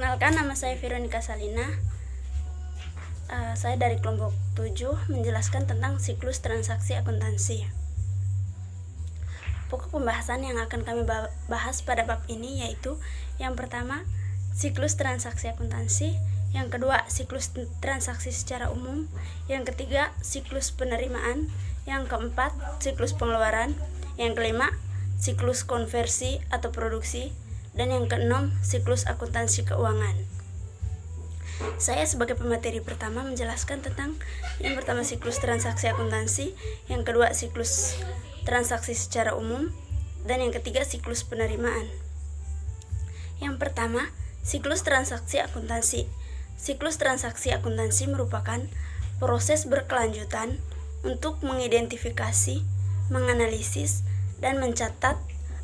Perkenalkan, nama saya Veronica Salina. Saya dari kelompok 7 menjelaskan tentang siklus transaksi akuntansi. Pokok pembahasan yang akan kami bahas pada bab ini yaitu yang pertama, siklus transaksi akuntansi, yang kedua, siklus transaksi secara umum, yang ketiga, siklus penerimaan, yang keempat, siklus pengeluaran, yang kelima, siklus konversi atau produksi, dan yang keenam, siklus akuntansi keuangan. Saya sebagai pemateri pertama menjelaskan tentang yang pertama siklus transaksi akuntansi, yang kedua siklus transaksi secara umum, dan yang ketiga siklus penerimaan. Yang pertama, siklus transaksi akuntansi. Siklus transaksi akuntansi merupakan proses berkelanjutan untuk mengidentifikasi, menganalisis, dan mencatat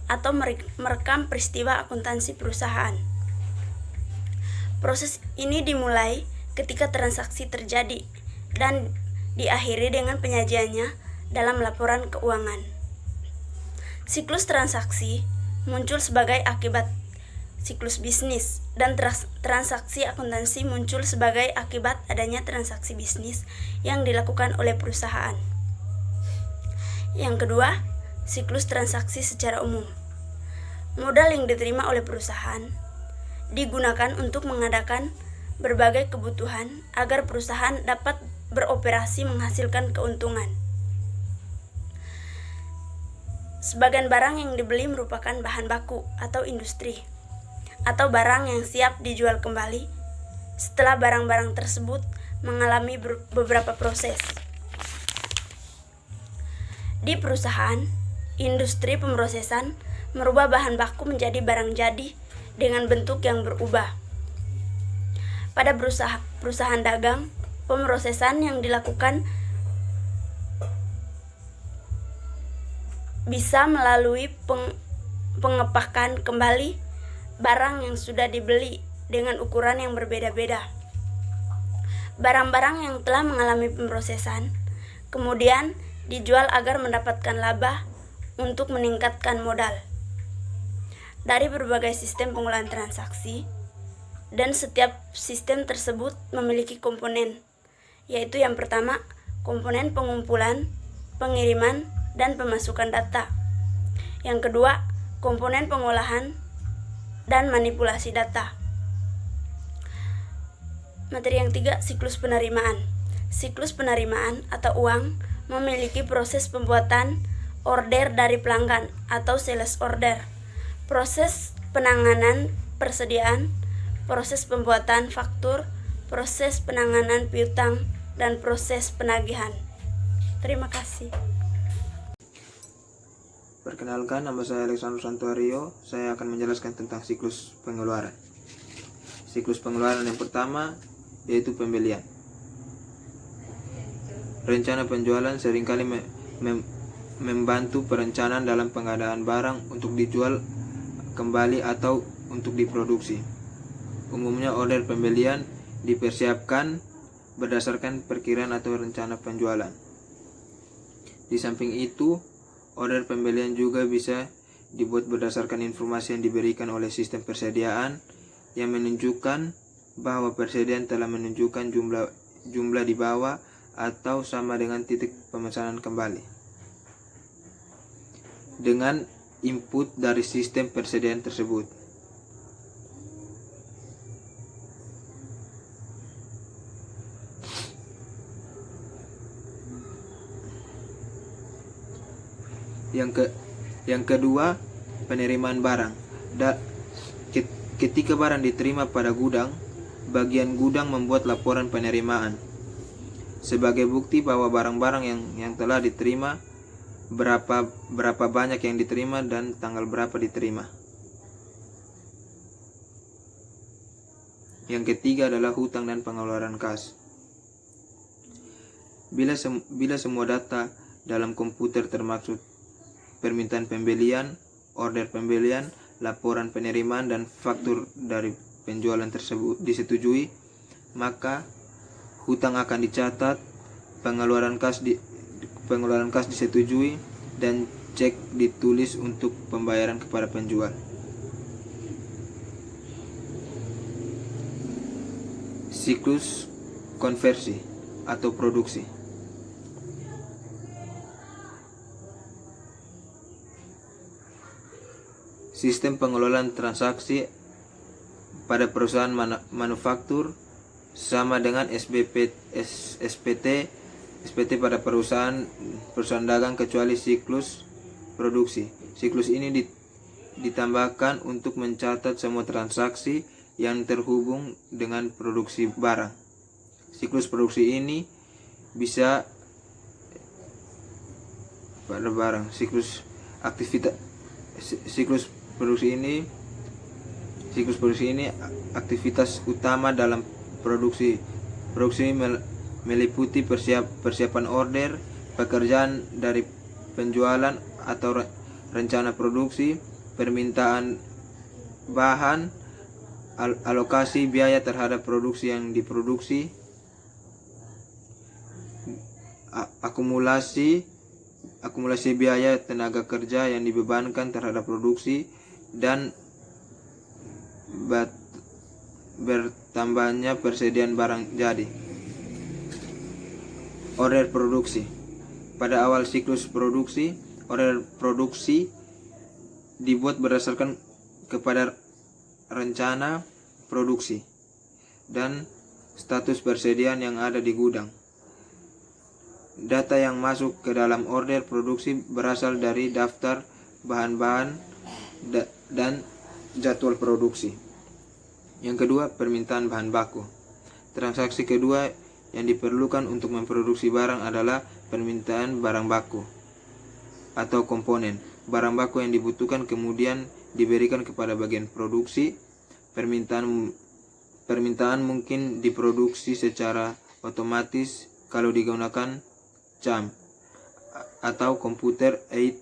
atau merekam peristiwa akuntansi perusahaan. Proses ini dimulai ketika transaksi terjadi dan diakhiri dengan penyajiannya dalam laporan keuangan. Siklus transaksi muncul sebagai akibat siklus bisnis, dan transaksi akuntansi muncul sebagai akibat adanya transaksi bisnis yang dilakukan oleh perusahaan. Yang kedua, siklus transaksi secara umum. Modal yang diterima oleh perusahaan digunakan untuk mengadakan berbagai kebutuhan agar perusahaan dapat beroperasi menghasilkan keuntungan. Sebagian barang yang dibeli merupakan bahan baku atau industri, atau barang yang siap dijual kembali setelah barang-barang tersebut mengalami beberapa proses. Di perusahaan, industri pemrosesan merubah bahan baku menjadi barang jadi dengan bentuk yang berubah. Pada perusahaan dagang, pemrosesan yang dilakukan bisa melalui pengepakan kembali barang yang sudah dibeli dengan ukuran yang berbeda-beda. Barang-barang yang telah mengalami pemrosesan kemudian dijual agar mendapatkan laba untuk meningkatkan modal. Dari berbagai sistem pengolahan transaksi, dan setiap sistem tersebut memiliki komponen, yaitu yang pertama, komponen pengumpulan, pengiriman, dan pemasukan data. Yang kedua, komponen pengolahan dan manipulasi data. Materi yang tiga, siklus penerimaan. Siklus penerimaan atau uang memiliki proses pembuatan order dari pelanggan atau sales order, proses penanganan persediaan, proses pembuatan faktur, proses penanganan piutang, dan proses penagihan. Terima kasih. Perkenalkan, nama saya Alexander Santuario. Saya akan menjelaskan tentang siklus pengeluaran. Siklus pengeluaran yang pertama yaitu pembelian. Rencana penjualan seringkali membantu perencanaan dalam pengadaan barang untuk dijual kembali atau untuk diproduksi. Umumnya order pembelian dipersiapkan berdasarkan perkiraan atau rencana penjualan. Di samping itu, order pembelian juga bisa dibuat berdasarkan informasi yang diberikan oleh sistem persediaan yang menunjukkan bahwa persediaan telah menunjukkan jumlah di bawah atau sama dengan titik pemesanan kembali. Dengan input dari sistem persediaan tersebut. Yang kedua, penerimaan barang. Ketika barang diterima pada gudang, bagian gudang membuat laporan penerimaan sebagai bukti bahwa barang-barang yang telah diterima, berapa banyak yang diterima dan tanggal berapa diterima. Yang ketiga adalah hutang dan pengeluaran kas. Bila semua data dalam komputer termasuk permintaan pembelian, order pembelian, laporan penerimaan, dan faktur dari penjualan tersebut disetujui, maka hutang akan dicatat, pengeluaran kas disetujui, dan cek ditulis untuk pembayaran kepada penjual. siklus konversi atau produksi. Sistem pengelolaan transaksi pada perusahaan manufaktur sama dengan SPT pada perusahaan dagang kecuali siklus produksi. Siklus ini ditambahkan untuk mencatat semua transaksi yang terhubung dengan produksi barang. Siklus produksi ini bisa pada barang. Siklus produksi ini aktivitas utama dalam produksi. Produksi meliputi persiapan order, pekerjaan dari penjualan atau rencana produksi, permintaan bahan, alokasi biaya terhadap produksi yang diproduksi, akumulasi biaya tenaga kerja yang dibebankan terhadap produksi, dan bertambahnya persediaan barang jadi. Order produksi. Pada awal siklus produksi, order produksi dibuat berdasarkan kepada rencana produksi dan status persediaan yang ada di gudang. Data yang masuk ke dalam order produksi berasal dari daftar bahan-bahan dan jadwal produksi. Yang kedua, permintaan bahan baku. Transaksi kedua yang diperlukan untuk memproduksi barang adalah permintaan barang baku atau komponen. Barang baku yang dibutuhkan kemudian diberikan kepada bagian produksi. Permintaan mungkin diproduksi secara otomatis kalau digunakan CAM atau Computer Aided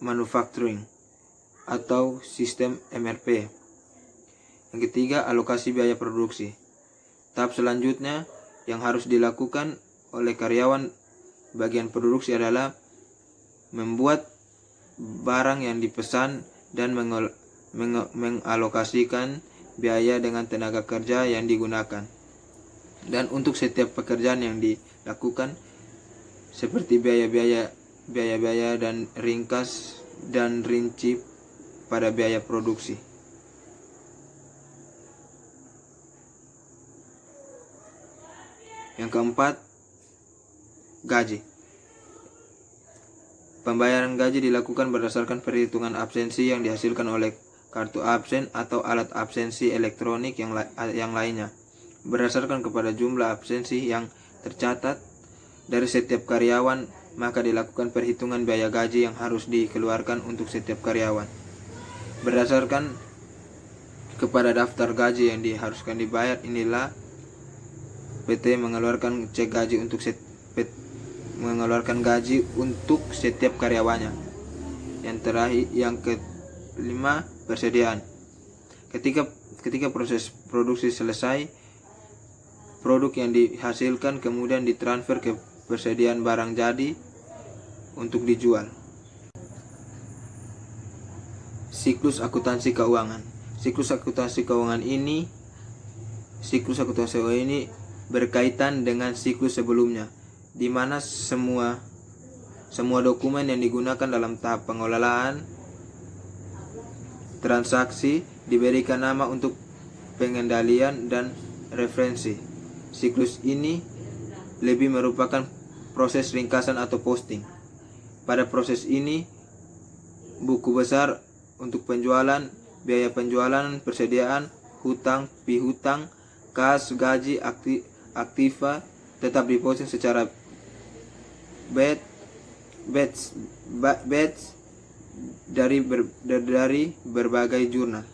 Manufacturing atau sistem MRP. Yang ketiga, alokasi biaya produksi. Tahap selanjutnya yang harus dilakukan oleh karyawan bagian produksi adalah membuat barang yang dipesan dan mengalokasikan biaya dengan tenaga kerja yang digunakan. Dan untuk setiap pekerjaan yang dilakukan, seperti biaya-biaya dan ringkas dan rinci pada biaya produksi. Yang keempat, gaji. Pembayaran gaji dilakukan berdasarkan perhitungan absensi yang dihasilkan oleh kartu absen atau alat absensi elektronik yang lainnya. Berdasarkan kepada jumlah absensi yang tercatat dari setiap karyawan, maka dilakukan perhitungan biaya gaji yang harus dikeluarkan untuk setiap karyawan. Berdasarkan kepada daftar gaji yang diharuskan dibayar, inilah PT mengeluarkan cek gaji untuk setiap karyawannya. Yang terakhir, yang kelima, persediaan. Ketika proses produksi selesai, produk yang dihasilkan kemudian ditransfer ke persediaan barang jadi untuk dijual. Siklus akuntansi keuangan. Siklus akuntansi keuangan ini berkaitan dengan siklus sebelumnya, di mana semua dokumen yang digunakan dalam tahap pengelolaan transaksi diberikan nama untuk pengendalian dan referensi. Siklus ini lebih merupakan proses ringkasan atau posting. Pada proses ini, buku besar untuk penjualan, biaya penjualan, persediaan, hutang, pihutang, kas, gaji, aktiva tetap diposting secara batch dari berbagai jurnal.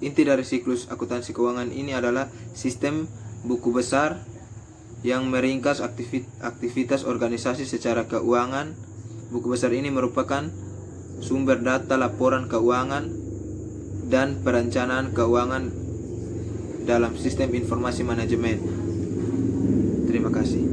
Inti dari siklus akuntansi keuangan ini adalah sistem buku besar yang meringkas aktivitas organisasi secara keuangan. Buku besar ini merupakan sumber data laporan keuangan dan perencanaan keuangan dalam sistem informasi manajemen. Terima kasih.